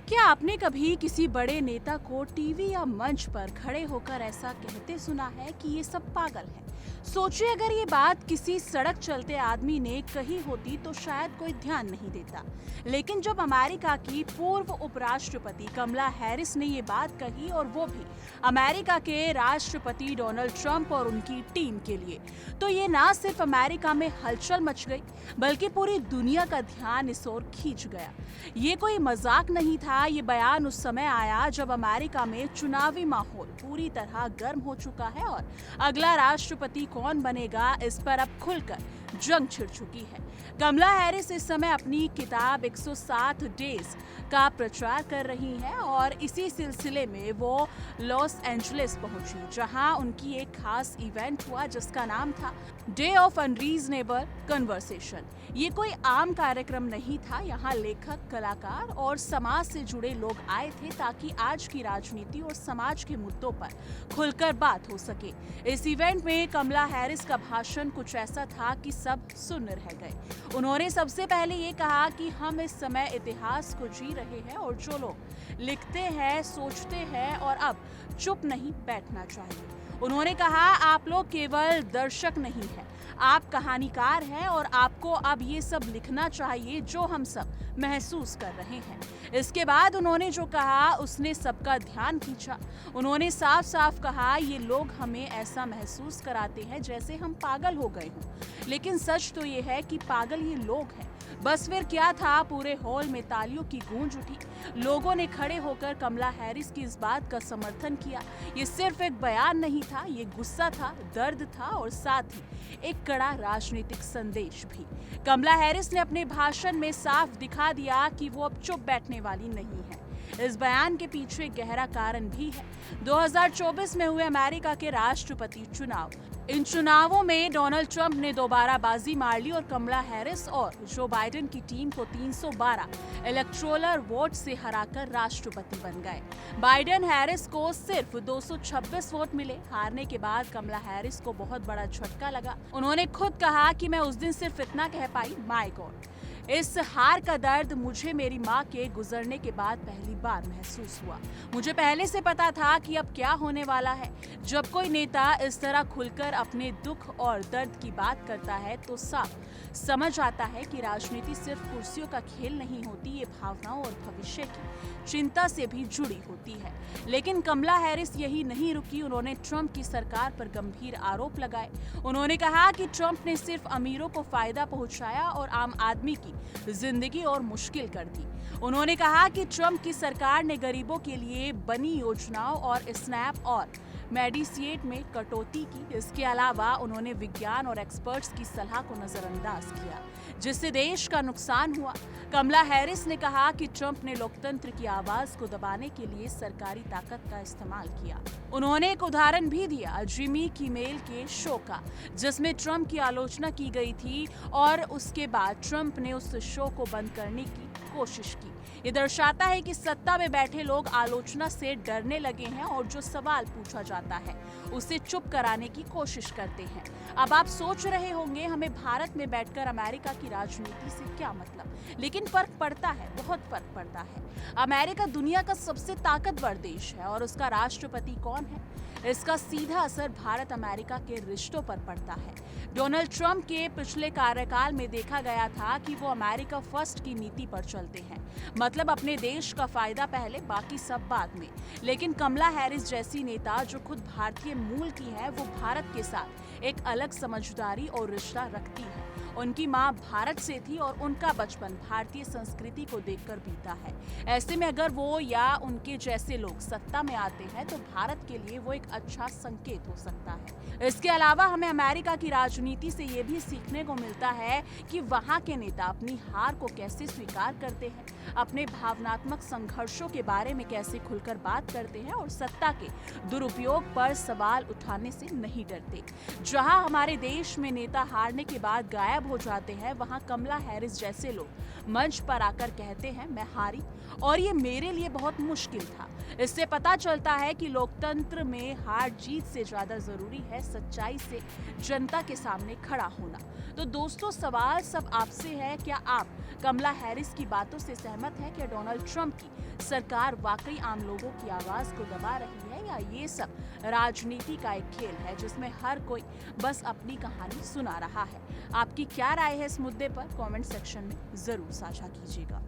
क्या आपने कभी किसी बड़े नेता को टीवी या मंच पर खड़े होकर ऐसा कहते सुना है कि ये सब पागल है? सोचिए, अगर ये बात किसी सड़क चलते आदमी ने कही होती तो शायद कोई ध्यान नहीं देता। लेकिन जब अमेरिका की पूर्व उपराष्ट्रपति कमला हैरिस ने ये बात कही, और वो भी अमेरिका के राष्ट्रपति डोनाल्ड ट्रंप और उनकी टीम के लिए, तो ये ना सिर्फ अमेरिका में हलचल मच गई, बल्कि पूरी दुनिया का ध्यान इस ओर खींच गया। ये कोई मजाक नहीं था। ये बयान उस समय आया जब अमेरिका में चुनावी माहौल पूरी तरह गर्म हो चुका है और अगला राष्ट्रपति कौन बनेगा, इस पर अब खुलकर जंग छिड़ चुकी है। कमला हैरिस इस समय अपनी किताब 160 डेज का प्रचार कर रही हैं और इसी सिलसिले में वो लॉस एंजलिस पहुंची, जहां उनकी एक खास इवेंट हुआ जिसका नाम था डे ऑफ अनरीजनेबल कन्वर्सेशन। ये कोई आम कार्यक्रम नहीं था। यहाँ लेखक, कलाकार और समाज से जुड़े लोग आए थे ताकि आज की राजनीति और समाज के मुद्दों पर खुलकर बात हो सके। इस इवेंट में कमला हैरिस का भाषण कुछ ऐसा था कि सब सुन रह गए। उन्होंने सबसे पहले ये कहा कि हम इस समय इतिहास को जी रहे हैं और जो लोग लिखते हैं, सोचते हैं और अब चुप नहीं बैठना चाहिए। उन्होंने कहा, आप लोग केवल दर्शक नहीं हैं, आप कहानीकार हैं और आपको अब ये सब लिखना चाहिए जो हम सब महसूस कर रहे हैं। इसके बाद उन्होंने जो कहा उसने सबका ध्यान खींचा। उन्होंने साफ साफ कहा, ये लोग हमें ऐसा महसूस कराते हैं जैसे हम पागल हो गए हों, लेकिन सच तो ये है कि पागल ये लोग हैं। बस फिर क्या था, पूरे हॉल में तालियों की गूंज उठी। लोगों ने खड़े होकर कमला हैरिस की इस बात का समर्थन किया। ये सिर्फ एक बयान नहीं था, ये गुस्सा था, दर्द था और साथ ही एक कड़ा राजनीतिक संदेश भी। कमला हैरिस ने अपने भाषण में साफ दिखा दिया कि वो अब चुप बैठने वाली नहीं है। इस बयान के पीछे गहरा कारण भी है। 2024 में हुए अमेरिका के राष्ट्रपति चुनाव। इन चुनावों में डोनाल्ड ट्रंप ने दोबारा बाजी मार ली और कमला हैरिस और जो बाइडेन की टीम को 312 इलेक्टोरल वोट से हराकर राष्ट्रपति बन गए। बाइडेन हैरिस को सिर्फ 226 वोट मिले। हारने के बाद कमला हैरिस को बहुत बड़ा झटका लगा। उन्होंने खुद कहा कि मैं उस दिन सिर्फ इतना कह पाई, माय गॉड। इस हार का दर्द मुझे मेरी माँ के गुजरने के बाद पहली बार महसूस हुआ। मुझे पहले से पता था कि अब क्या होने वाला है। जब कोई नेता इस तरह खुलकर अपने दुख और दर्द की बात करता है तो साफ समझ आता है कि राजनीति सिर्फ कुर्सियों का खेल नहीं होती, ये भावनाओं और भविष्य की चिंता से भी जुड़ी होती है। लेकिन कमला हैरिस यही नहीं रुकी। उन्होंने ट्रंप की सरकार पर गंभीर आरोप लगाए। उन्होंने कहा कि ट्रंप ने सिर्फ अमीरों को फायदा पहुंचाया और आम आदमी की जिंदगी और मुश्किल कर दी। उन्होंने कहा कि ट्रंप की सरकार ने गरीबों के लिए बनी योजनाओं और स्नैप और मेडिसिएट में कटौती की। इसके अलावा उन्होंने विज्ञान और एक्सपर्ट्स की सलाह को नजरअंदाज किया, जिससे देश का नुकसान हुआ। कमला हैरिस ने कहा कि ट्रंप ने लोकतंत्र की आवाज को दबाने के लिए सरकारी ताकत का इस्तेमाल किया। उन्होंने एक उदाहरण भी दिया, जिमी किमेल के शो का, जिसमें ट्रंप की आलोचना की गई थी और उसके बाद ट्रंप ने उस शो को बंद करने की कोशिश की। ये दर्शाता है कि सत्ता में बैठे लोग आलोचना से डरने लगे हैं और जो सवाल पूछा जाता है उसे चुप कराने की कोशिश करते हैं। अब आप सोच रहे होंगे, हमें भारत में बैठकर अमेरिका की राजनीति से क्या मतलब? लेकिन फर्क पड़ता है, बहुत फर्क पड़ता है। अमेरिका दुनिया का सबसे ताकतवर देश है और उसका राष्ट्रपति कौन है, इसका सीधा असर भारत अमेरिका के रिश्तों पर पड़ता है। डोनाल्ड ट्रंप के पिछले कार्यकाल में देखा गया था कि वो अमेरिका फर्स्ट की नीति पर चलते हैं, मतलब अपने देश का फायदा पहले, बाकी सब बाद में। लेकिन कमला हैरिस जैसी नेता जो खुद भारतीय मूल की है, वो भारत के साथ एक अलग समझदारी और रिश्ता रखती है। उनकी माँ भारत से थी और उनका बचपन भारतीय संस्कृति को देखकर बीता है। ऐसे में अगर वो या उनके जैसे लोग सत्ता में आते हैं तो भारत के लिए वो एक अच्छा संकेत हो सकता है। इसके अलावा हमें अमेरिका की राजनीति से ये भी सीखने को मिलता है कि वहाँ के नेता अपनी हार को कैसे स्वीकार करते हैं, अपने भावनात्मक संघर्षों के बारे में कैसे खुलकर बात करते हैं और सत्ता के दुरुपयोग पर सवाल उठाने से नहीं डरते। जहाँ हमारे देश में नेता हारने के बाद गायब हो जाते हैं, वहां कमला हैरिस जैसे लोग मंच पर आकर कहते हैं मैं हारी और ये मेरे लिए बहुत मुश्किल था। इससे पता चलता है कि लोकतंत्र में हार जीत से ज्यादा जरूरी है सच्चाई से जनता के सामने खड़ा होना। तो दोस्तों, सवाल सब आपसे है, क्या आप कमला हैरिस की बातों से सहमत हैं? क्या डोनाल्ड ट्रंप की सरकार वाकई आम लोगों की आवाज को दबा रही है, या ये सब राजनीति का एक खेल है जिसमें हर कोई बस अपनी कहानी सुना रहा है? आपकी क्या राय है इस मुद्दे पर? कमेंट सेक्शन में जरूर साझा कीजिएगा।